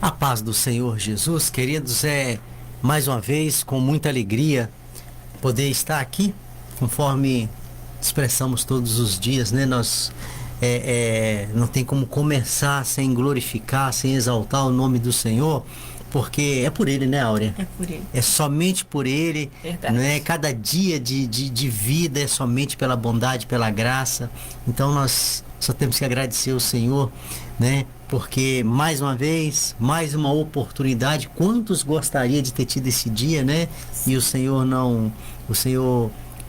A paz do Senhor Jesus, queridos, mais uma vez com muita alegria poder estar aqui, conforme expressamos todos os dias, né? Nós não tem como começar sem glorificar, sem exaltar o nome do Senhor, porque é por Ele, né, Áurea? É por Ele. É somente por Ele, Verdade. né? Cada dia de vida é somente pela bondade, pela graça. Então nós só temos que agradecer ao Senhor, né? Porque mais uma vez, mais uma oportunidade. Quantos gostaria de ter tido esse dia, né? E o Senhor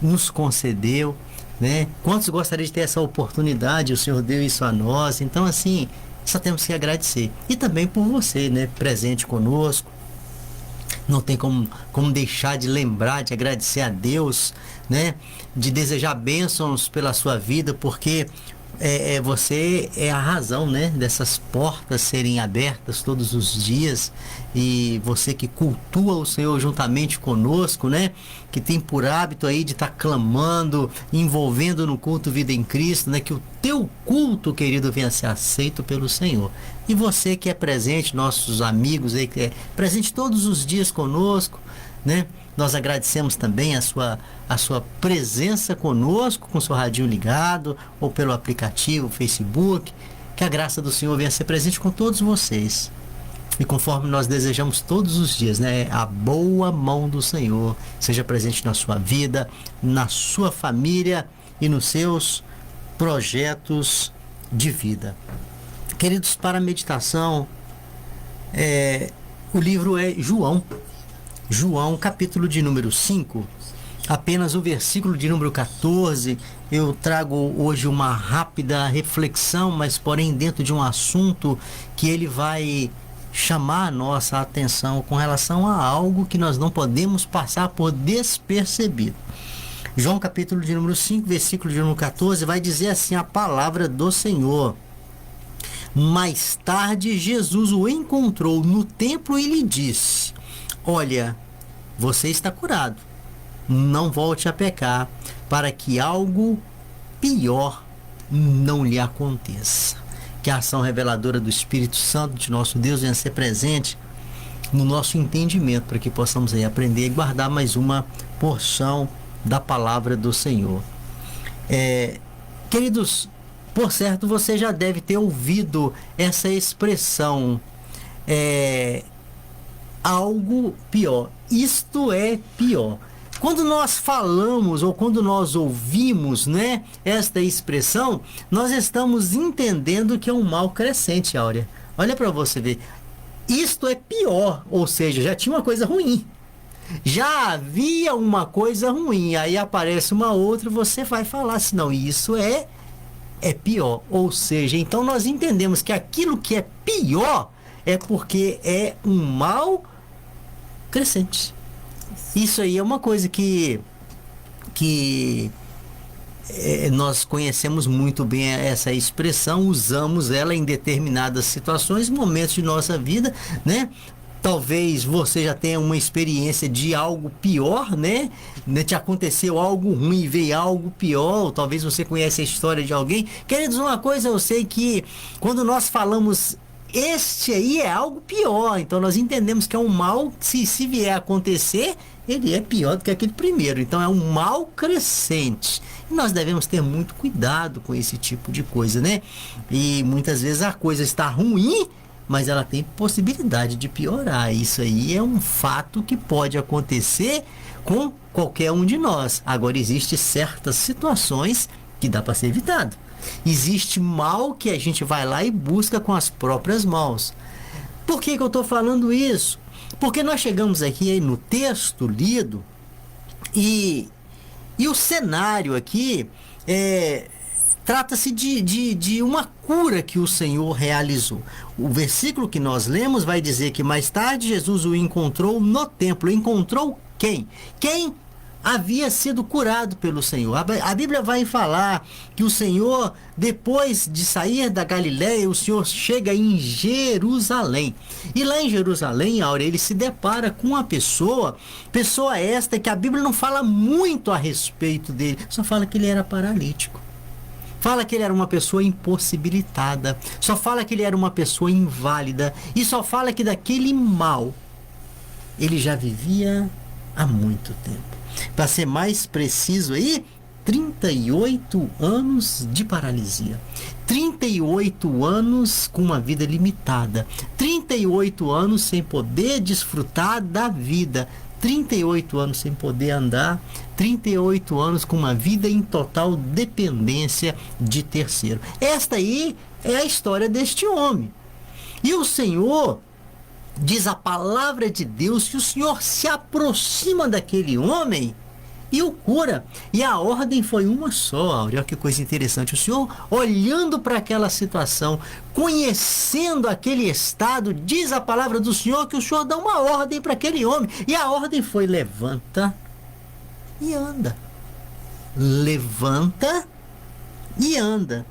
nos concedeu, né? Quantos gostariam de ter essa oportunidade? O Senhor deu isso a nós. Então, assim, só temos que agradecer. E também por você, né? Presente conosco. Não tem como deixar de lembrar, de agradecer a Deus, né? De desejar bênçãos pela sua vida, porque você é a razão, né, dessas portas serem abertas todos os dias, e você que cultua o Senhor juntamente conosco, né, que tem por hábito aí de estar clamando, envolvendo no culto Vida em Cristo, né, que o teu culto, querido, venha a ser aceito pelo Senhor. E você que é presente, nossos amigos aí que é presente todos os dias conosco, né, nós agradecemos também a sua presença conosco, com o seu radinho ligado, ou pelo aplicativo, Facebook. Que a graça do Senhor venha ser presente com todos vocês. E conforme nós desejamos todos os dias, né? A boa mão do Senhor seja presente na sua vida, na sua família e nos seus projetos de vida. Queridos, para a meditação, o livro é João, capítulo de número 5, apenas o versículo de número 14. Eu trago hoje uma rápida reflexão, mas porém dentro de um assunto que ele vai chamar a nossa atenção com relação a algo que nós não podemos passar por despercebido. João capítulo de número 5, versículo de número 14, vai dizer assim a palavra do Senhor. Mais tarde Jesus o encontrou no templo e lhe disse: olha, você está curado. Não volte a pecar, para que algo pior não lhe aconteça. Que a ação reveladora do Espírito Santo de nosso Deus venha ser presente no nosso entendimento, para que possamos aí aprender e guardar mais uma porção da palavra do Senhor. Queridos, por certo, você já deve ter ouvido essa expressão, algo pior. Isto é pior. Quando nós falamos ou quando nós ouvimos, né, esta expressão, nós estamos entendendo que é um mal crescente, Áurea. Olha para você ver. Isto é pior, ou seja, já tinha uma coisa ruim. Já havia uma coisa ruim, aí aparece uma outra, você vai falar assim, não, isso é pior. Ou seja, então nós entendemos que aquilo que é pior é porque é um mal crescente. Isso aí é uma coisa que nós conhecemos muito bem essa expressão, usamos ela em determinadas situações, momentos de nossa vida, né? Talvez você já tenha uma experiência de algo pior, né? Te aconteceu algo ruim e veio algo pior, ou talvez você conheça a história de alguém. Queridos, uma coisa eu sei que quando nós falamos este aí é algo pior, então nós entendemos que é um mal, se vier a acontecer, ele é pior do que aquele primeiro, então é um mal crescente. E nós devemos ter muito cuidado com esse tipo de coisa, né? E muitas vezes a coisa está ruim, mas ela tem possibilidade de piorar. Isso aí é um fato que pode acontecer com qualquer um de nós. Agora, existem certas situações que dá para ser evitado. Existe mal que a gente vai lá e busca com as próprias mãos. Por que eu estou falando isso? Porque nós chegamos aqui no texto lido e o cenário aqui trata-se de uma cura que o Senhor realizou. O versículo que nós lemos vai dizer que mais tarde Jesus o encontrou no templo. Encontrou quem? Quem havia sido curado pelo Senhor. A Bíblia vai falar que o Senhor, depois de sair da Galiléia, o Senhor chega em Jerusalém. E lá em Jerusalém, Áurea, ele se depara com uma pessoa esta que a Bíblia não fala muito a respeito dele, só fala que ele era paralítico. fala que ele era uma pessoa impossibilitada, só fala que ele era uma pessoa inválida e só fala que daquele mal ele já vivia há muito tempo. Para ser mais preciso aí, 38 anos de paralisia. 38 anos com uma vida limitada. 38 anos sem poder desfrutar da vida. 38 anos sem poder andar. 38 anos com uma vida em total dependência de terceiro. Esta aí é a história deste homem. E o Senhor, diz a palavra de Deus, que o Senhor se aproxima daquele homem e o cura. E a ordem foi uma só. Olha que coisa interessante. O Senhor, olhando para aquela situação, conhecendo aquele estado, diz a palavra do Senhor que o Senhor dá uma ordem para aquele homem. E a ordem foi: levanta e anda. Levanta e anda.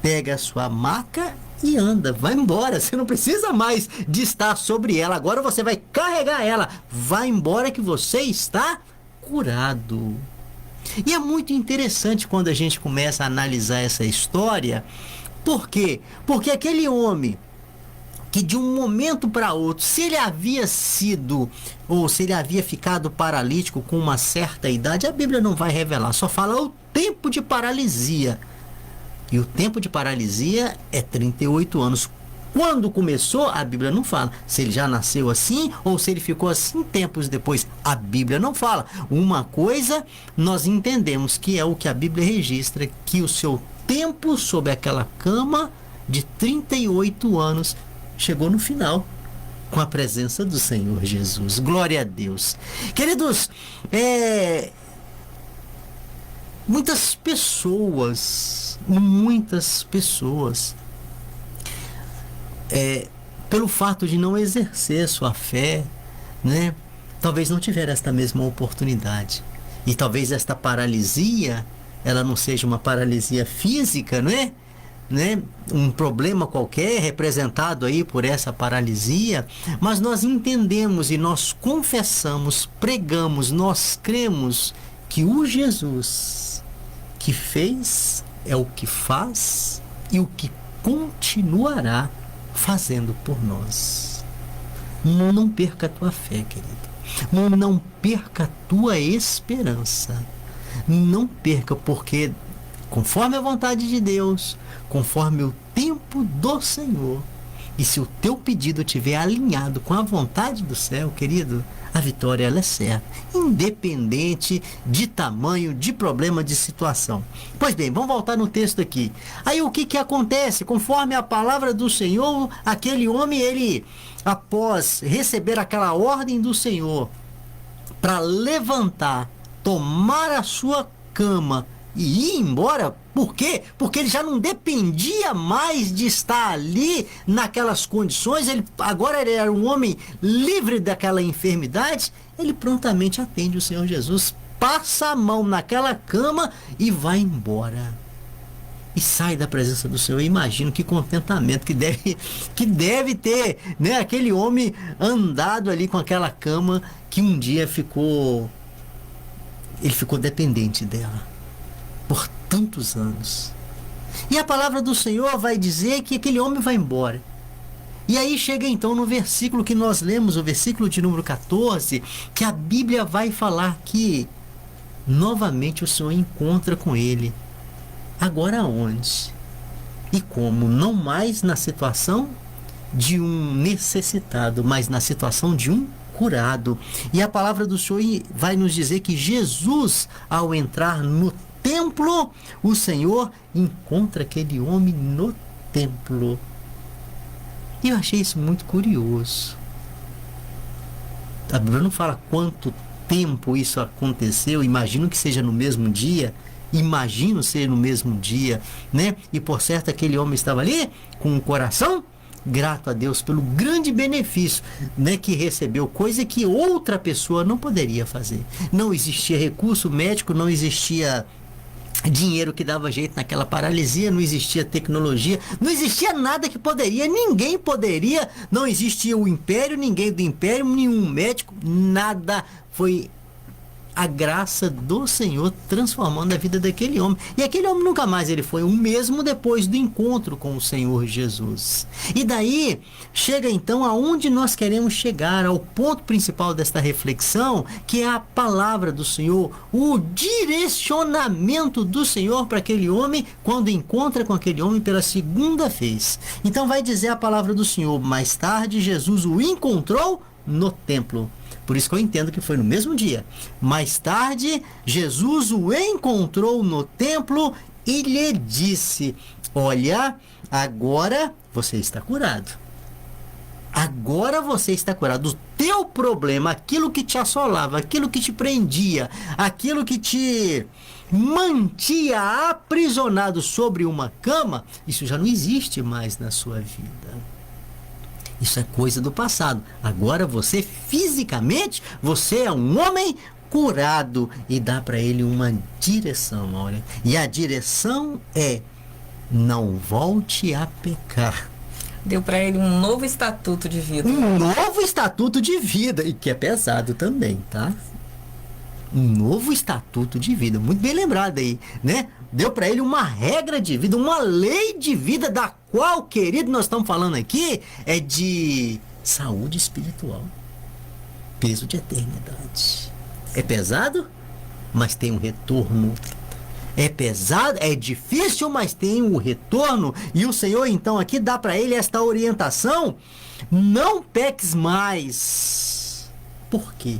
Pega a sua maca e anda. Vai embora. Você não precisa mais de estar sobre ela. Agora você vai carregar ela. Vai embora que você está curado. E é muito interessante quando a gente começa a analisar essa história. Por quê? Porque aquele homem que de um momento para outro, se ele havia sido, ou se ele havia ficado paralítico com uma certa idade, a Bíblia não vai revelar, só fala o tempo de paralisia. E o tempo de paralisia é 38 anos. Quando começou, a Bíblia não fala. Se ele já nasceu assim ou se ele ficou assim tempos depois, a Bíblia não fala. Uma coisa nós entendemos, que é o que a Bíblia registra, que o seu tempo sob aquela cama de 38 anos chegou no final, com a presença do Senhor Jesus. Glória a Deus. Queridos, muitas pessoas, pelo fato de não exercer sua fé, né, talvez não tiver esta mesma oportunidade. E talvez esta paralisia, ela não seja uma paralisia física, né? Um problema qualquer representado aí por essa paralisia, mas nós entendemos e nós confessamos, pregamos, nós cremos que o Jesus que fez é o que faz e o que continuará fazendo por nós. Não perca a tua fé, querido. Não perca a tua esperança. Não perca, porque conforme a vontade de Deus, conforme o tempo do Senhor, e se o teu pedido estiver alinhado com a vontade do céu, querido, a vitória ela é certa, independente de tamanho, de problema, de situação. Pois bem, vamos voltar no texto aqui. Aí o que acontece? Conforme a palavra do Senhor, aquele homem, ele, após receber aquela ordem do Senhor para levantar, tomar a sua cama e ir embora. Por quê? Porque ele já não dependia mais de estar ali naquelas condições. Agora ele era um homem livre daquela enfermidade. Ele prontamente atende o Senhor Jesus, passa a mão naquela cama e vai embora. E sai da presença do Senhor. Eu imagino que contentamento que deve ter, né, aquele homem andado ali com aquela cama que um dia ele ficou dependente dela por tantos anos. E a palavra do Senhor vai dizer que aquele homem vai embora. E aí chega então no versículo que nós lemos, o versículo de número 14, que a Bíblia vai falar que novamente o Senhor encontra com ele. Agora onde? E como? Não mais na situação de um necessitado, mas na situação de um curado. E a palavra do Senhor vai nos dizer que Jesus, ao entrar no templo, o Senhor encontra aquele homem no templo. E eu achei isso muito curioso. A Bíblia não fala quanto tempo isso aconteceu. Imagino que seja no mesmo dia. Imagino ser no mesmo dia, né? E por certo aquele homem estava ali com o coração grato a Deus pelo grande benefício, né, que recebeu, coisa que outra pessoa não poderia fazer. Não existia recurso médico, não existia dinheiro que dava jeito naquela paralisia, não existia tecnologia, não existia nada que poderia, ninguém poderia, não existia o império, ninguém do império, nenhum médico, nada foi a graça do Senhor transformando a vida daquele homem. E aquele homem nunca mais ele foi o mesmo depois do encontro com o Senhor Jesus. E daí chega então aonde nós queremos chegar, ao ponto principal desta reflexão, que é a palavra do Senhor, o direcionamento do Senhor para aquele homem quando encontra com aquele homem pela segunda vez. Então vai dizer a palavra do Senhor: mais tarde Jesus o encontrou no templo. Por isso que eu entendo que foi no mesmo dia. Mais tarde, Jesus o encontrou no templo e lhe disse: olha, agora você está curado. Agora você está curado. O teu problema, aquilo que te assolava, aquilo que te prendia, aquilo que te mantinha aprisionado sobre uma cama, isso já não existe mais na sua vida. Isso é coisa do passado. Agora você, fisicamente, você é um homem curado. E dá para ele uma direção, olha. E a direção é: não volte a pecar. Deu para ele um novo estatuto de vida. Um novo estatuto de vida. E que é pesado também, tá? Um novo estatuto de vida. Muito bem lembrado aí, né? Deu para ele uma regra de vida, uma lei de vida, da qual, querido, nós estamos falando aqui, é de saúde espiritual. Peso de eternidade. É pesado, mas tem um retorno. É pesado, é difícil, mas tem um retorno. E o Senhor, então, aqui dá para ele esta orientação: não peques mais. Por quê?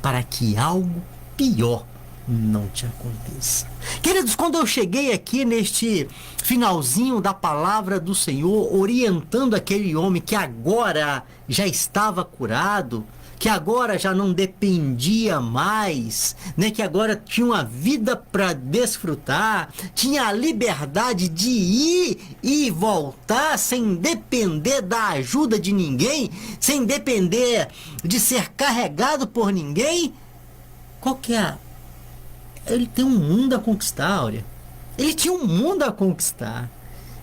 Para que algo pior não te aconteça. Queridos, quando eu cheguei aqui neste finalzinho da palavra do Senhor, orientando aquele homem que agora já estava curado, que agora já não dependia mais, né? Que agora tinha uma vida para desfrutar, tinha a liberdade de ir e voltar sem depender da ajuda de ninguém, sem depender de ser carregado por ninguém. Qual que é? Ele tem um mundo a conquistar, Áurea. Ele tinha um mundo a conquistar.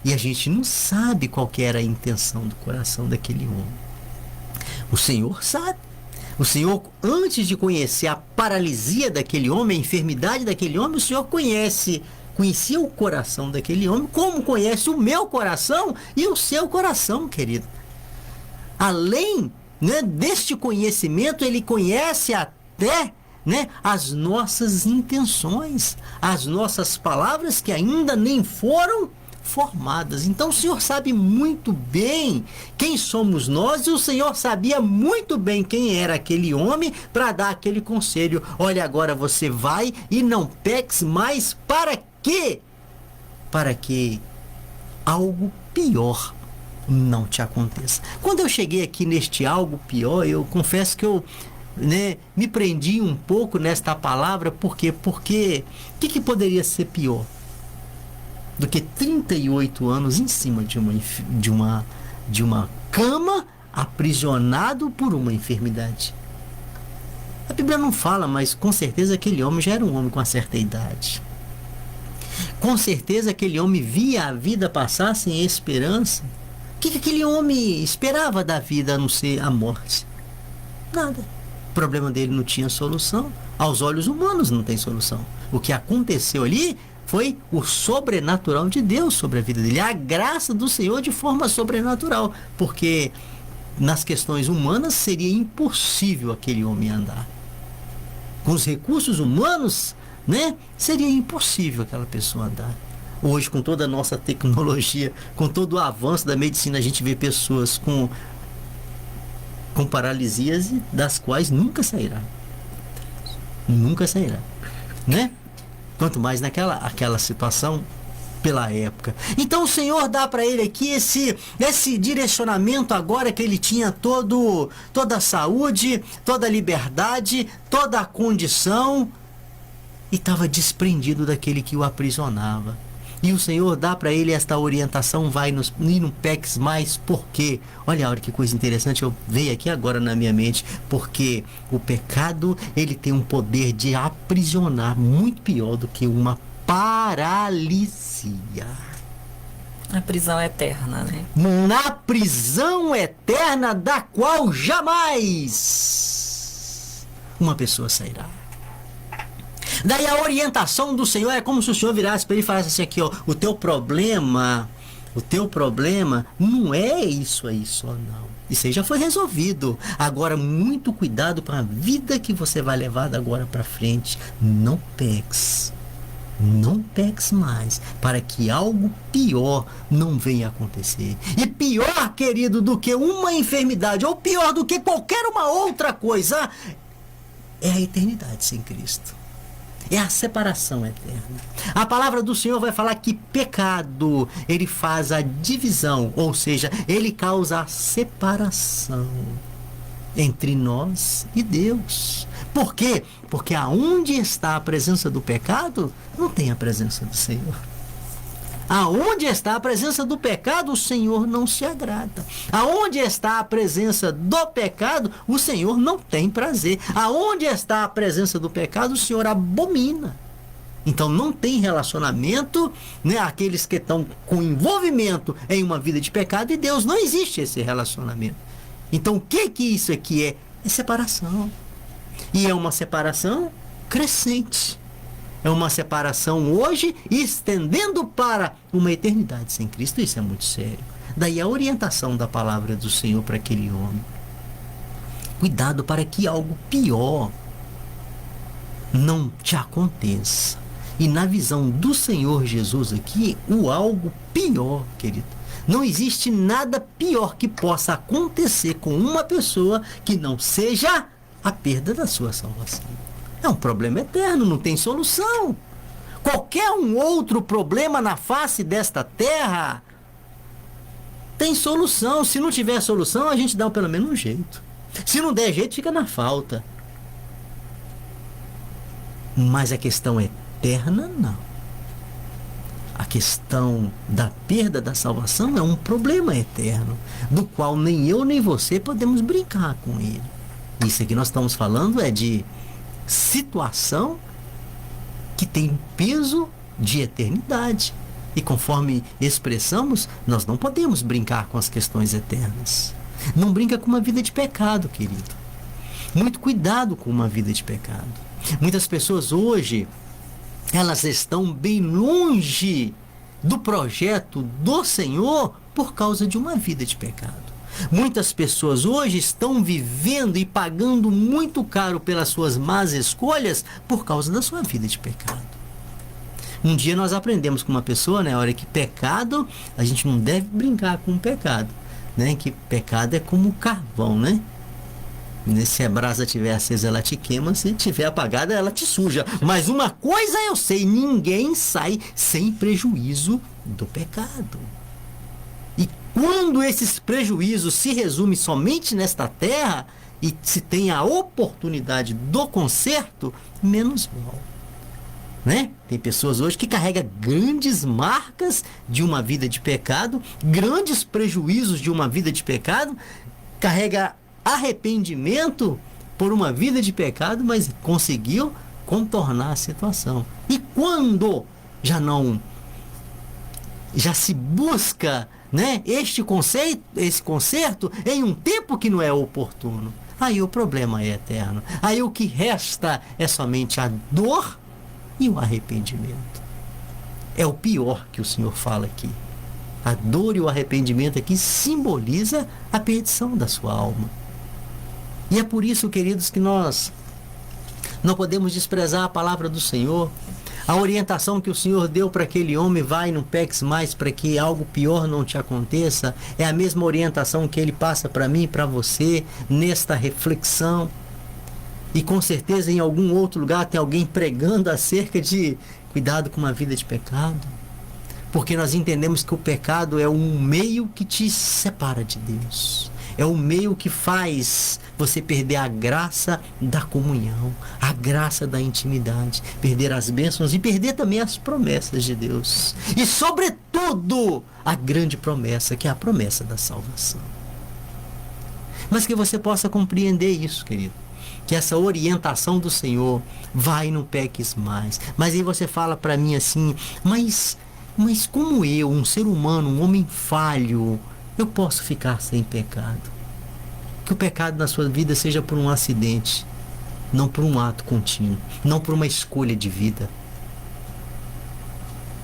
E a gente não sabe qual que era a intenção do coração daquele homem. O Senhor sabe. O Senhor, antes de conhecer a paralisia daquele homem, a enfermidade daquele homem, o Senhor conhecia o coração daquele homem, como conhece o meu coração e o seu coração, querido. Além, né, deste conhecimento, ele conhece até, né, as nossas intenções, as nossas palavras que ainda nem foram formadas. Então o Senhor sabe muito bem quem somos nós, e o Senhor sabia muito bem quem era aquele homem para dar aquele conselho: olha, agora você vai e não peques mais. Para quê? Para que algo pior não te aconteça. Quando eu cheguei aqui neste algo pior, eu confesso que eu, né, me prendi um pouco nesta palavra. Por quê? Porque o que poderia ser pior do que 38 anos em cima de uma cama, aprisionado por uma enfermidade? A Bíblia não fala, mas com certeza aquele homem já era um homem com uma certa idade. Com certeza aquele homem via a vida passar sem esperança. O que aquele homem esperava da vida a não ser a morte? Nada. O problema dele não tinha solução. Aos olhos humanos não tem solução. O que aconteceu ali foi o sobrenatural de Deus sobre a vida dele. A graça do Senhor de forma sobrenatural. Porque nas questões humanas seria impossível aquele homem andar. Com os recursos humanos, né, seria impossível aquela pessoa andar. Hoje, com toda a nossa tecnologia, com todo o avanço da medicina, a gente vê pessoas com paralisias das quais nunca sairá. Nunca sairá, né? Quanto mais aquela situação pela época. Então o Senhor dá para ele aqui esse direcionamento agora que ele tinha toda a saúde, toda a liberdade, toda a condição, e estava desprendido daquele que o aprisionava. E o Senhor dá para ele esta orientação: vai e não peques mais. Por quê? Olha, olha que coisa interessante, eu veio aqui agora na minha mente. Porque o pecado, ele tem um poder de aprisionar muito pior do que uma paralisia. A prisão eterna, né? Na prisão eterna da qual jamais uma pessoa sairá. Daí a orientação do Senhor é como se o Senhor virasse para ele e falasse assim aqui, ó, o teu problema não é isso aí só, não. Isso aí já foi resolvido. Agora, muito cuidado com a vida que você vai levar da agora para frente. Não peques. Não peques mais, para que algo pior não venha acontecer. E pior, querido, do que uma enfermidade, ou pior do que qualquer uma outra coisa, é a eternidade sem Cristo. É a separação eterna. A palavra do Senhor vai falar que pecado, ele faz a divisão, ou seja, ele causa a separação entre nós e Deus. Por quê? Porque aonde está a presença do pecado, não tem a presença do Senhor. Aonde está a presença do pecado, o Senhor não se agrada. Aonde está a presença do pecado, o Senhor não tem prazer. Aonde está a presença do pecado, o Senhor abomina. Então não tem relacionamento, né? Aqueles que estão com envolvimento em uma vida de pecado e Deus, não existe esse relacionamento. Então o que isso aqui é? É separação. E é uma separação crescente. É uma separação hoje, estendendo para uma eternidade sem Cristo. Isso é muito sério. Daí a orientação da palavra do Senhor para aquele homem. Cuidado para que algo pior não te aconteça. E na visão do Senhor Jesus aqui, o algo pior, querido. Não existe nada pior que possa acontecer com uma pessoa que não seja a perda da sua salvação. É um problema eterno, não tem solução. Qualquer um outro problema na face desta terra tem solução. Se não tiver solução, a gente dá pelo menos um jeito. Se não der jeito, fica na falta. Mas a questão eterna, não. A questão da perda da salvação é um problema eterno, do qual nem eu nem você podemos brincar com ele. Isso que nós estamos falando é de situação que tem peso de eternidade. E conforme expressamos, nós não podemos brincar com as questões eternas. Não brinca com uma vida de pecado, querido. Muito cuidado com uma vida de pecado. Muitas pessoas hoje, elas estão bem longe do projeto do Senhor por causa de uma vida de pecado. Muitas pessoas hoje estão vivendo e pagando muito caro pelas suas más escolhas por causa da sua vida de pecado. Um dia nós aprendemos com uma pessoa, né, a hora que pecado, a gente não deve brincar com o pecado, né, que pecado é como carvão, né? Se a brasa estiver acesa, ela te queima, se estiver apagada, ela te suja. Mas uma coisa eu sei, ninguém sai sem prejuízo do pecado. E quando esses prejuízos se resumem somente nesta terra e se tem a oportunidade do conserto, menos mal. Né? Tem pessoas hoje que carregam grandes marcas de uma vida de pecado, grandes prejuízos de uma vida de pecado, carrega arrependimento por uma vida de pecado, mas conseguiu contornar a situação. E quando já se busca, né, esse conserto em um tempo que não é oportuno, aí o problema é eterno. Aí o que resta é somente a dor e o arrependimento. É o pior que o Senhor fala aqui. A dor e o arrependimento aqui simboliza a perdição da sua alma. E é por isso, queridos, que nós não podemos desprezar a palavra do Senhor. A orientação que o Senhor deu para aquele homem, vai e não peques mais para que algo pior não te aconteça, é a mesma orientação que ele passa para mim e para você nesta reflexão. E com certeza em algum outro lugar tem alguém pregando acerca de cuidado com uma vida de pecado. Porque nós entendemos que o pecado é um meio que te separa de Deus. É o meio que faz você perder a graça da comunhão, a graça da intimidade, perder as bênçãos e perder também as promessas de Deus. E, sobretudo, a grande promessa, que é a promessa da salvação. Mas que você possa compreender isso, querido. Que essa orientação do Senhor, vai e não peques mais. Mas aí você fala para mim assim, mas como eu, um ser humano, um homem falho, eu posso ficar sem pecado? Que o pecado na sua vida seja por um acidente, não por um ato contínuo, não por uma escolha de vida,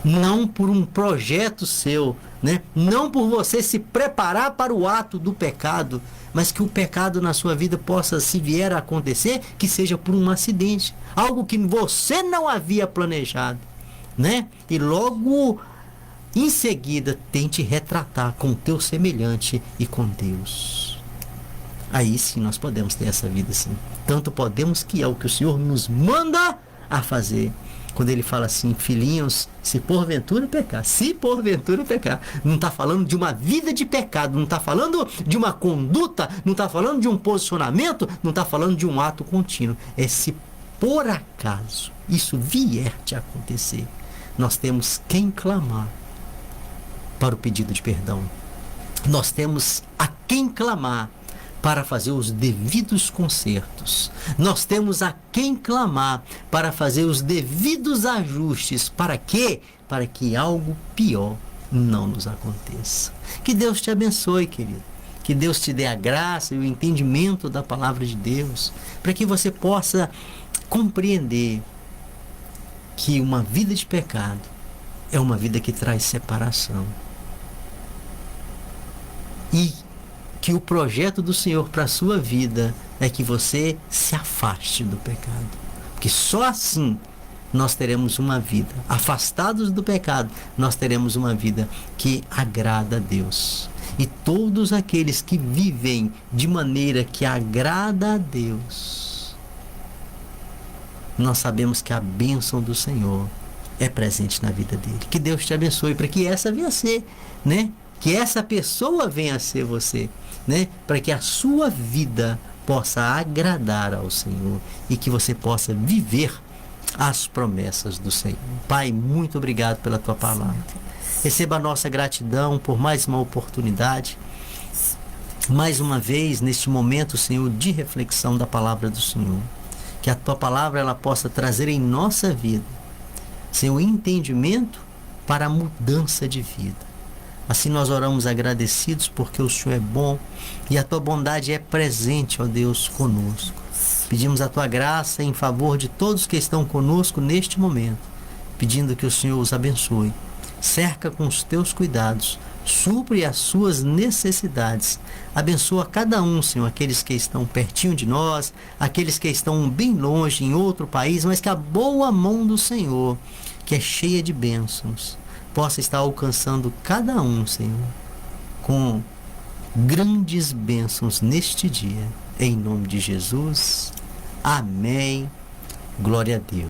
não por um projeto seu, né? Não por você se preparar para o ato do pecado, mas que o pecado na sua vida possa, se vier a acontecer, que seja por um acidente, algo que você não havia planejado, né? E logo em seguida tente retratar com o teu semelhante e com Deus. Aí sim nós podemos ter essa vida assim. Tanto podemos que é o que o Senhor nos manda a fazer. Quando ele fala assim, filhinhos, se porventura pecar, não está falando de uma vida de pecado, não está falando de uma conduta, não está falando de um posicionamento, não está falando de um ato contínuo. É se por acaso isso vier te acontecer, nós temos quem clamar para o pedido de perdão. Nós temos a quem clamar para fazer os devidos consertos. Nós temos a quem clamar para fazer os devidos ajustes. Para quê? Para que algo pior não nos aconteça. Que Deus te abençoe, querido. Que Deus te dê a graça e o entendimento da palavra de Deus, para que você possa compreender que uma vida de pecado é uma vida que traz separação. E que o projeto do Senhor para a sua vida é que você se afaste do pecado. Porque só assim nós teremos uma vida, afastados do pecado, nós teremos uma vida que agrada a Deus. E todos aqueles que vivem de maneira que agrada a Deus, nós sabemos que a bênção do Senhor é presente na vida dele. Que Deus te abençoe para que essa venha a ser, né? Que essa pessoa venha a ser você, né? Para que a sua vida possa agradar ao Senhor e que você possa viver as promessas do Senhor. Pai, muito obrigado pela tua palavra. Receba a nossa gratidão por mais uma oportunidade, mais uma vez neste momento, Senhor, de reflexão da palavra do Senhor. Que a tua palavra ela possa trazer em nossa vida, Senhor, entendimento para a mudança de vida. Assim nós oramos agradecidos porque o Senhor é bom e a tua bondade é presente, ó Deus, conosco. Pedimos a tua graça em favor de todos que estão conosco neste momento, pedindo que o Senhor os abençoe. Cerca com os teus cuidados, supre as suas necessidades. Abençoa cada um, Senhor, aqueles que estão pertinho de nós, aqueles que estão bem longe em outro país, mas que a boa mão do Senhor, que é cheia de bênçãos, possa estar alcançando cada um, Senhor, com grandes bênçãos neste dia. Em nome de Jesus. Amém. Glória a Deus.